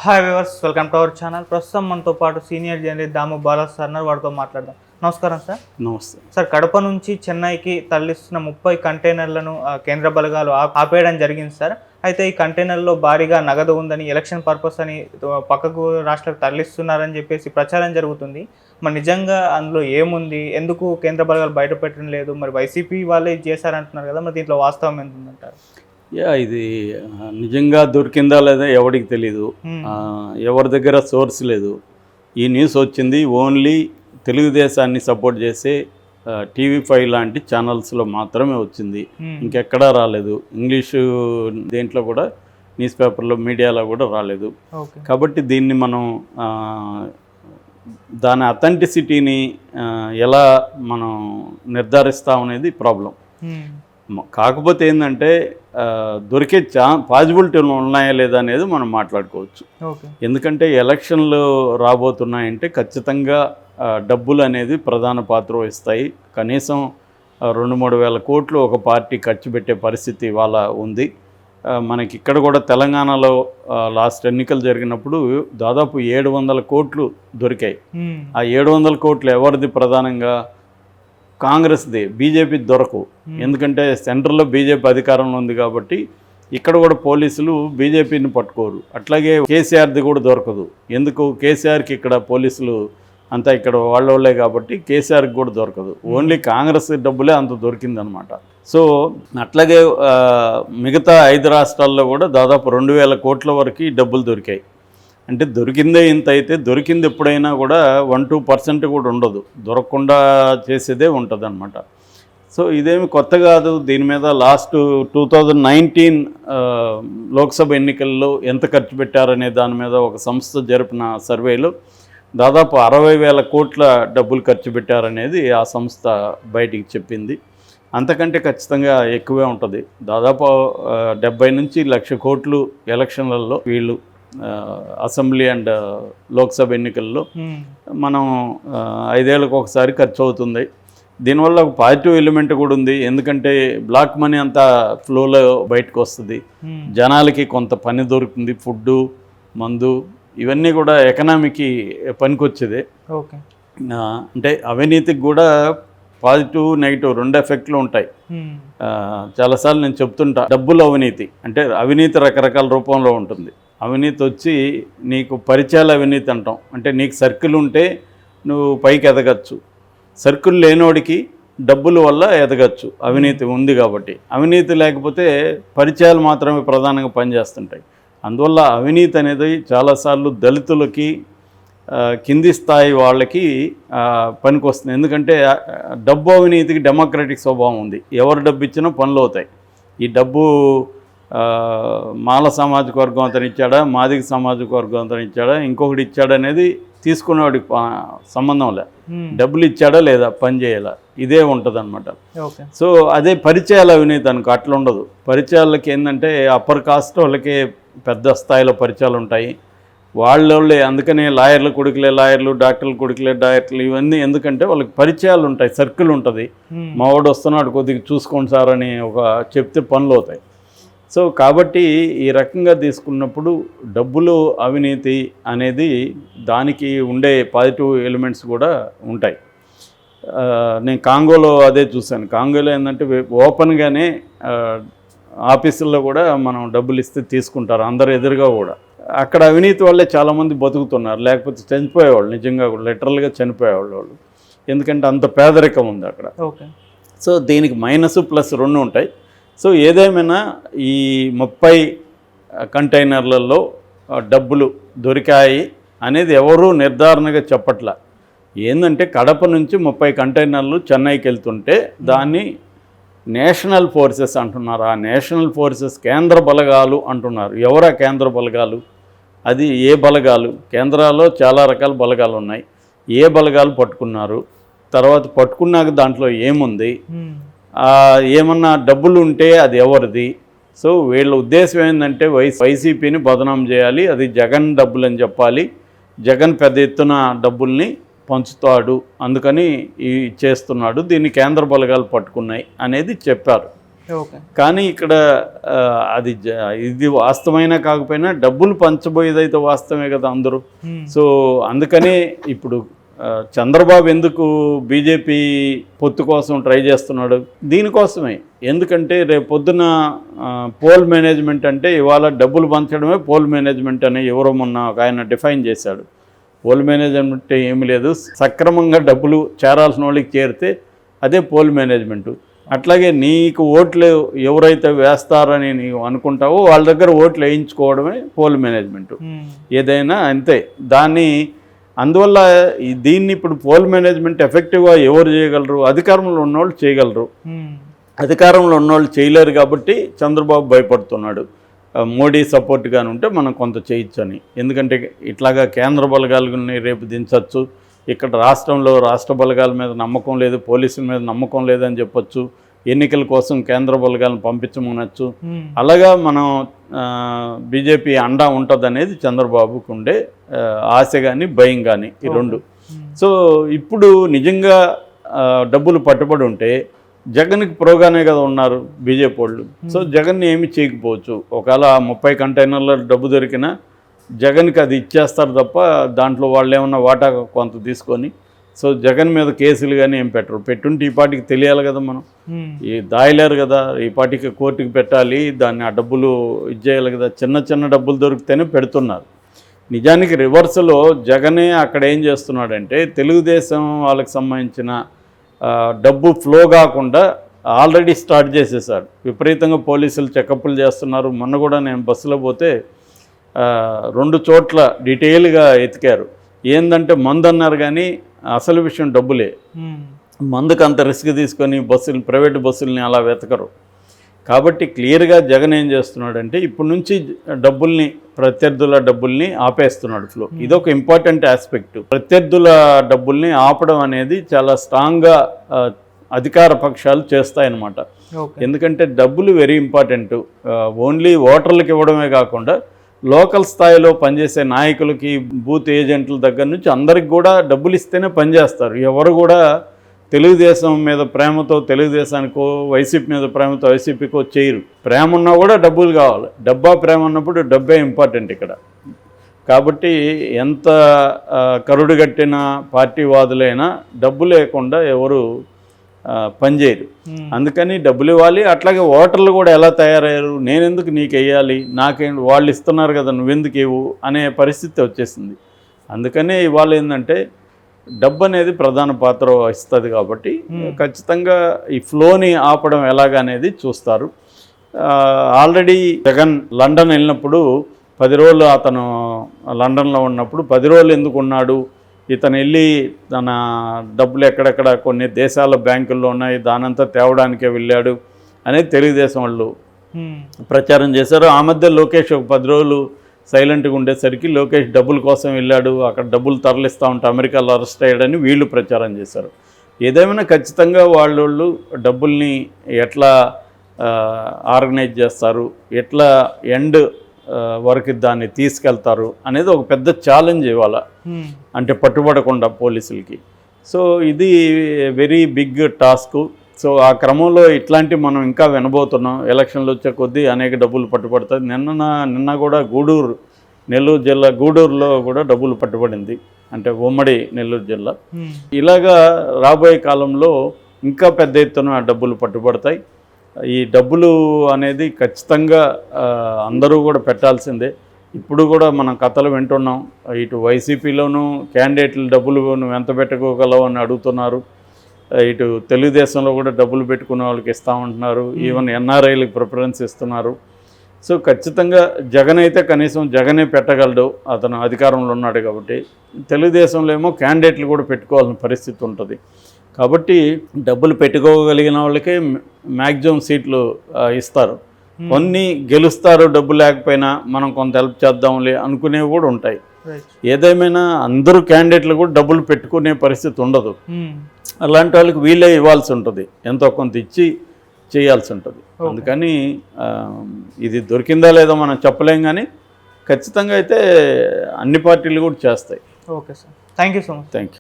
Hi viewers, welcome to our channel. ప్రస్తుతం మనతో పాటు సీనియర్ జర్నలిస్ట్ దాము బాలా సార్ వాడితో మాట్లాడదాం. నమస్కారం సార్. నమస్తే సార్, కడప నుంచి చెన్నైకి తరలిస్తున్న 30 కంటైనర్లను కేంద్ర బలగాలు ఆపేయడం జరిగింది సార్. అయితే ఈ కంటైనర్లో భారీగా నగదు ఉందని, ఎలక్షన్ పర్పస్ అని పక్కకు రాష్ట్రాలకు తరలిస్తున్నారని చెప్పేసి ప్రచారం జరుగుతుంది. మరి నిజంగా అందులో ఏముంది, ఎందుకు కేంద్ర బలగాలు బయట పెట్టడం లేదు, మరి వైసీపీ వాళ్ళే చేశారంటున్నారు కదా, మరి దీంట్లో వాస్తవం ఎంత ఉందంటారు? ఇది నిజంగా దొరికిందా లేదా ఎవరికి తెలీదు. ఎవరి దగ్గర సోర్స్ లేదు. ఈ న్యూస్ వచ్చింది ఓన్లీ తెలుగుదేశాన్ని సపోర్ట్ చేసే TV5 లాంటి ఛానల్స్లో మాత్రమే వచ్చింది, ఇంకెక్కడా రాలేదు. ఇంగ్లీషు దేంట్లో కూడా, న్యూస్ పేపర్లో, మీడియాలో కూడా రాలేదు. కాబట్టి దీన్ని మనం దాని అథెంటిసిటీని ఎలా మనం నిర్ధారిస్తామనేది ప్రాబ్లం. కాకపోతే ఏంటంటే దొరికే పాజిబిలిటీలు ఉన్నాయా లేదా అనేది మనం మాట్లాడుకోవచ్చు. ఎందుకంటే ఎలక్షన్లు రాబోతున్నాయంటే ఖచ్చితంగా డబ్బులు అనేది ప్రధాన పాత్ర వహిస్తాయి. కనీసం 2-3 వేల కోట్లు ఒక పార్టీ ఖర్చు పెట్టే పరిస్థితి ఇవాళ ఉంది. మనకి ఇక్కడ కూడా తెలంగాణలో లాస్ట్ ఎన్నికలు జరిగినప్పుడు దాదాపు 700 కోట్లు దొరికాయి. ఆ 700 కోట్లు ఎవరిది? ప్రధానంగా కాంగ్రెస్ది. బీజేపీ దొరకవు, ఎందుకంటే సెంట్రల్లో బీజేపీ అధికారంలో ఉంది కాబట్టి ఇక్కడ కూడా పోలీసులు బీజేపీని పట్టుకోరు. అట్లాగే కేసీఆర్ది కూడా దొరకదు. ఎందుకు? కేసీఆర్కి ఇక్కడ పోలీసులు అంతా ఇక్కడ వాళ్ళే కాబట్టి కేసీఆర్కి కూడా దొరకదు. ఓన్లీ కాంగ్రెస్ డబ్బులే అంత దొరికిందనమాట. సో అట్లాగే మిగతా 5 రాష్ట్రాల్లో కూడా దాదాపు 2000 కోట్ల వరకు డబ్బులు దొరికాయి. అంటే దొరికిందే ఇంత అయితే, దొరికింది ఎప్పుడైనా కూడా 1-2% కూడా ఉండదు, దొరకకుండా చేసేదే ఉంటుంది అనమాట. సో ఇదేమి కొత్త కాదు. దీని మీద లాస్ట్ 2019 లోక్సభ ఎన్నికల్లో ఎంత ఖర్చు పెట్టారనే దాని మీద ఒక సంస్థ జరిపిన సర్వేలో దాదాపు 60,000 కోట్ల డబ్బులు ఖర్చు పెట్టారనేది ఆ సంస్థ బయటికి చెప్పింది. అంతకంటే ఖచ్చితంగా ఎక్కువే ఉంటుంది. దాదాపు 70 నుంచి 1,00,000 కోట్లు ఎలక్షన్లలో వీళ్ళు అసెంబ్లీ అండ్ లోక్సభ ఎన్నికల్లో మనం 5 ఏళ్ళకు ఒకసారి ఖర్చు అవుతుంది. దీనివల్ల ఒక పాజిటివ్ ఎలిమెంట్ కూడా ఉంది. ఎందుకంటే బ్లాక్ మనీ అంతా ఫ్లోలో బయటకు వస్తుంది, జనాలకి కొంత పని దొరుకుతుంది, ఫుడ్డు, మందు ఇవన్నీ కూడా ఎకనామీకి పనికొచ్చేదే. అంటే అవినీతికి కూడా పాజిటివ్ నెగిటివ్ 2 ఎఫెక్ట్లు ఉంటాయి. చాలాసార్లు నేను చెప్తుంటా, డబ్బులు అవినీతి అంటే అవినీతి రకరకాల రూపంలో ఉంటుంది. అవినీతి వచ్చి నీకు పరిచయాల అవినీతి అంటాం. అంటే నీకు సర్కిల్ ఉంటే నువ్వు పైకి ఎదగచ్చు, సర్కిల్ లేనోడికి డబ్బుల వల్ల ఎదగచ్చు, అవినీతి ఉంది కాబట్టి. అవినీతి లేకపోతే పరిచయాలు మాత్రమే ప్రధానంగా పనిచేస్తుంటాయి. అందువల్ల అవినీతి అనేది చాలాసార్లు దళితులకి, కింది స్థాయి వాళ్ళకి పనికొస్తుంది. ఎందుకంటే డబ్బు అవినీతికి డెమోక్రటిక్ స్వభావం ఉంది. ఎవరు డబ్బు ఇచ్చినా పనులు అవుతాయి. ఈ డబ్బు మాల సామాజిక వర్గం అతను ఇచ్చాడా, మాదిగ సామాజిక వర్గం అతను ఇచ్చాడా, ఇంకొకటి ఇచ్చాడా అనేది తీసుకునేవాడికి సంబంధం లే. డబ్బులు ఇచ్చాడా లేదా, పని చేయాలా, ఇదే ఉంటుంది అనమాట. సో అదే పరిచయాల అవినీతి అనుకో అట్లా ఉండదు. పరిచయాలకి ఏంటంటే అప్పర్ కాస్ట్ వాళ్ళకి పెద్ద స్థాయిలో పరిచయాలు ఉంటాయి. వాళ్ళే అందుకనే లాయర్ల కొడుకులే లాయర్లు, డాక్టర్ల కొడుకులే డాక్టర్లు, ఇవన్నీ ఎందుకంటే వాళ్ళకి పరిచయాలు ఉంటాయి, సర్కిల్ ఉంటుంది. మా వాడు వస్తున్నాడు కొద్దిగా చూసుకోండి సార్ అని ఒక చెప్తే పనులు అవుతాయి. సో కాబట్టి ఈ రకంగా తీసుకున్నప్పుడు డబ్బులు అవినీతి అనేది దానికి ఉండే పాజిటివ్ ఎలిమెంట్స్ కూడా ఉంటాయి. నేను కాంగోలో అదే చూశాను. కాంగోలో ఏంటంటే ఓపెన్గానే ఆఫీసుల్లో కూడా మనం డబ్బులు ఇస్తే తీసుకుంటారు, అందరు ఎదురుగా కూడా. అక్కడ అవినీతి వల్లే చాలామంది బతుకుతున్నారు, లేకపోతే చనిపోయేవాళ్ళు, నిజంగా కూడా లిటరల్గా చనిపోయేవాళ్ళు వాళ్ళు. ఎందుకంటే అంత పేదరికం ఉంది అక్కడ. సో దీనికి మైనస్ ప్లస్ 2 ఉంటాయి. సో ఏదేమైనా ఈ 30 కంటైనర్లలో డబ్బులు దొరికాయి అనేది ఎవరూ నిర్ధారణగా చెప్పట్ల. ఏంటంటే కడప నుంచి 30 కంటైనర్లు చెన్నైకి వెళ్తుంటే దాన్ని నేషనల్ ఫోర్సెస్ అంటున్నారు. ఆ నేషనల్ ఫోర్సెస్ కేంద్ర బలగాలు అంటున్నారు. ఎవరా కేంద్ర బలగాలు? అది ఏ బలగాలు? కేంద్రాల్లో చాలా రకాల బలగాలు ఉన్నాయి. ఏ బలగాలు పట్టుకున్నారు? తర్వాత పట్టుకున్నాక దాంట్లో ఏముంది? ఏమన్నా డబ్బులు ఉంటే అది ఎవరిది? సో వీళ్ళ ఉద్దేశం ఏంటంటే వైసీపీని బదనాం చేయాలి, అది జగన్ డబ్బులు అని చెప్పాలి, జగన్ పెద్ద ఎత్తున డబ్బుల్ని పంచుతాడు, అందుకని చేస్తున్నాడు, దీన్ని కేంద్ర బలగాలు పట్టుకున్నాయి అనేది చెప్పారు. ఓకే. కానీ ఇక్కడ ఇది వాస్తవమైనా కాకపోయినా డబ్బులు పంచబోయేదైతే వాస్తవమే కదా అందరూ. సో అందుకనే ఇప్పుడు చంద్రబాబు ఎందుకు బీజేపీ పొత్తు కోసం ట్రై చేస్తున్నాడు? దీనికోసమే. ఎందుకంటే రేపు పొద్దున పోల్ మేనేజ్మెంట్ అంటే ఇవాళ డబ్బులు పంచడమే పోల్ మేనేజ్మెంట్ అని ఎవరో మొన్న ఒక ఆయన డిఫైన్ చేశాడు. పోల్ మేనేజ్మెంట్ ఏమి లేదు, సక్రమంగా డబ్బులు చేరాల్సిన వాళ్ళకి చేరితే అదే పోల్ మేనేజ్మెంటు. అట్లాగే నీకు ఓట్లు ఎవరైతే వేస్తారని నీవు అనుకుంటావో వాళ్ళ దగ్గర ఓట్లు వేయించుకోవడమే పోల్ మేనేజ్మెంటు. ఏదైనా అంతే. అందువల్ల దీన్ని ఇప్పుడు పోల్ మేనేజ్మెంట్ ఎఫెక్టివ్గా ఎవరు చేయగలరు? అధికారంలో ఉన్నవాళ్ళు చేయగలరు. అధికారంలో ఉన్నవాళ్ళు చేయలేరు కాబట్టి చంద్రబాబు భయపడుతున్నాడు. మోడీ సపోర్ట్గానే ఉంటే మనం కొంత చేయొచ్చని. ఎందుకంటే ఇట్లాగా కేంద్ర బలగాలని రేపు దించవచ్చు, ఇక్కడ రాష్ట్ర బలగాల మీద నమ్మకం లేదు, పోలీసుల మీద నమ్మకం లేదని చెప్పొచ్చు, ఎన్నికల కోసం కేంద్ర బలగాలను పంపించమనొచ్చు. అలాగా మనం బీజేపీ అండా ఉంటుంది అనేది చంద్రబాబుకు ఉండే ఆశ కానీ భయం కానీ ఈ రెండు. సో ఇప్పుడు నిజంగా డబ్బులు పట్టుబడి ఉంటే జగన్కి ప్రోగానే కదా ఉన్నారు బీజేపీ వాళ్ళు. సో జగన్ని ఏమి చేయకపోవచ్చు. ఒకవేళ 30 కంటైనర్ల డబ్బు దొరికినా జగన్కి అది ఇచ్చేస్తారు తప్ప దాంట్లో వాళ్ళు ఏమన్నా వాటా కొంత తీసుకొని, సో జగన్ మీద కేసులు కానీ ఏం పెట్టరు. పెట్టుంటే ఈ పార్టీకి తెలియాలి కదా, మనం దాయలేరు కదా, ఈ పార్టీకి కోర్టుకి పెట్టాలి, దాన్ని ఆ డబ్బులు ఇచ్చేయాలి కదా. చిన్న డబ్బులు దొరికితేనే పెడుతున్నారు. నిజానికి రివర్స్లో జగనే అక్కడ ఏం చేస్తున్నాడంటే తెలుగుదేశం వాళ్ళకి సంబంధించిన డబ్బు ఫ్లో కాకుండా ఆల్రెడీ స్టార్ట్ చేసేసారు. విపరీతంగా పోలీసులు చెకప్లు చేస్తున్నారు. మొన్న కూడా నేను బస్సులో పోతే 2 చోట్ల డీటెయిల్గా ఎతికారు. ఏందంటే మందు అన్నారు కానీ అసలు విషయం డబ్బులే. మందుకు అంత రిస్క్ తీసుకొని ప్రైవేట్ బస్సుల్ని అలా వెతకరు. కాబట్టి క్లియర్గా జగన్ ఏం చేస్తున్నాడంటే ఇప్పటి నుంచి ప్రత్యర్థుల డబ్బుల్ని ఆపేస్తున్నాడు ఫ్లో. ఇదొక ఇంపార్టెంట్ ఆస్పెక్ట్. ప్రత్యర్థుల డబ్బుల్ని ఆపడం అనేది చాలా స్ట్రాంగ్గా అధికార పక్షాలు చేస్తాయన్నమాట. ఎందుకంటే డబ్బులు వెరీ ఇంపార్టెంట్. ఓన్లీ ఓటర్లకు ఇవ్వడమే కాకుండా లోకల్ స్థాయిలో పనిచేసే నాయకులకి, బూత్ ఏజెంట్ల దగ్గర నుంచి అందరికి కూడా డబ్బులు ఇస్తేనే పనిచేస్తారు. ఎవరు కూడా తెలుగుదేశం మీద ప్రేమతో తెలుగుదేశానికో, వైసీపీ మీద ప్రేమతో వైసీపీకో చేయరు. ప్రేమ ఉన్నా కూడా డబ్బులు కావాలి. ప్రేమ ఉన్నప్పుడు డబ్బే ఇంపార్టెంట్ ఇక్కడ. కాబట్టి ఎంత కరుడుగట్టిన పార్టీవాదులైనా డబ్బు లేకుండా ఎవరు పనిచేయరు. అందుకని డబ్బులు ఇవ్వాలి. అట్లాగే ఓటర్లు కూడా ఎలా తయారయ్యారు, నేనెందుకు నీకు వేయాలి, వాళ్ళు ఇస్తున్నారు కదా నువ్వెందుకు ఇవ్వు అనే పరిస్థితి వచ్చేసింది. అందుకనే ఇవాళ ఏంటంటే డబ్బు అనేది ప్రధాన పాత్ర వహిస్తుంది. కాబట్టి ఖచ్చితంగా ఈ ఫ్లోని ఆపడం ఎలాగనేది చూస్తారు. ఆల్రెడీ జగన్ లండన్ వెళ్ళినప్పుడు 10 రోజులు అతను లండన్లో ఉన్నప్పుడు 10 రోజులు ఎందుకు ఉన్నాడు, ఇతను వెళ్ళి తన డబ్బులు ఎక్కడెక్కడ కొన్ని దేశాల బ్యాంకుల్లో ఉన్నాయి దానంతా తేవడానికే వెళ్ళాడు అనేది తెలుగుదేశం వాళ్ళు ప్రచారం చేశారు. ఆ మధ్య లోకేష్ ఒక 10 రోజులు సైలెంట్గా ఉండేసరికి లోకేష్ డబ్బుల కోసం వెళ్ళాడు, అక్కడ డబ్బులు తరలిస్తూ ఉంటే అమెరికాలో అరెస్ట్ అయ్యాడని వీళ్ళు ప్రచారం చేశారు. ఏదేమైనా ఖచ్చితంగా వాళ్ళు డబ్బుల్ని ఎట్లా ఆర్గనైజ్ చేస్తారు, ఎట్లా ఎండ్ వరకు దాన్ని తీసుకెళ్తారు అనేది ఒక పెద్ద ఛాలెంజ్ ఇవాళ. అంటే పట్టుబడకుండా పోలీసులకి. సో ఇది వెరీ బిగ్ టాస్క్. సో ఆ క్రమంలో ఇట్లాంటివి మనం ఇంకా వినబోతున్నాం. ఎలక్షన్లు వచ్చే కొద్దీ అనేక డబ్బులు పట్టుబడతాయి. నిన్న కూడా నెల్లూరు జిల్లా గూడూరులో కూడా డబ్బులు పట్టుబడింది. అంటే ఉమ్మడి నెల్లూరు జిల్లా. ఇలాగా రాబోయే కాలంలో ఇంకా పెద్ద ఎత్తున డబ్బులు పట్టుబడతాయి. ఈ డబ్బులు అనేది ఖచ్చితంగా అందరూ కూడా పెట్టాల్సిందే. ఇప్పుడు కూడా మనం కథలు వింటున్నాం. ఇటు వైసీపీలోనూ క్యాండిడేట్లు డబ్బులు నువ్వు ఎంత పెట్టుకోగలవు అని అడుగుతున్నారు. ఇటు తెలుగుదేశంలో కూడా డబ్బులు పెట్టుకునే వాళ్ళకి ఇస్తామంటున్నారు. ఈవెన్ ఎన్ఆర్ఐలకు ప్రిఫరెన్స్ ఇస్తున్నారు. సో ఖచ్చితంగా జగన్ అయితే కనీసం జగనే పెట్టగలడు, అతను అధికారంలో ఉన్నాడు కాబట్టి. తెలుగుదేశంలో ఏమో క్యాండిడేట్లు కూడా పెట్టుకోవాల్సిన పరిస్థితి ఉంటుంది. కాబట్టి డబ్బులు పెట్టుకోగలిగిన వాళ్ళకే మ్యాక్సిమం సీట్లు ఇస్తారు. కొన్ని గెలుస్తారు డబ్బు లేకపోయినా, మనం కొంత హెల్ప్ చేద్దాంలే అనుకునేవి కూడా ఉంటాయి. ఏదేమైనా అందరూ క్యాండిడేట్లు కూడా డబ్బులు పెట్టుకునే పరిస్థితి ఉండదు. అలాంటి వాళ్ళకి వీళ్ళే ఇవ్వాల్సి ఉంటుంది, ఎంతో కొంత ఇచ్చి చేయాల్సి ఉంటుంది. అందుకని ఇది దొరికిందా లేదో మనం చెప్పలేం, కానీ ఖచ్చితంగా అయితే అన్ని పార్టీలు కూడా చేస్తాయి. Okay sir, thank you so much. Thank you.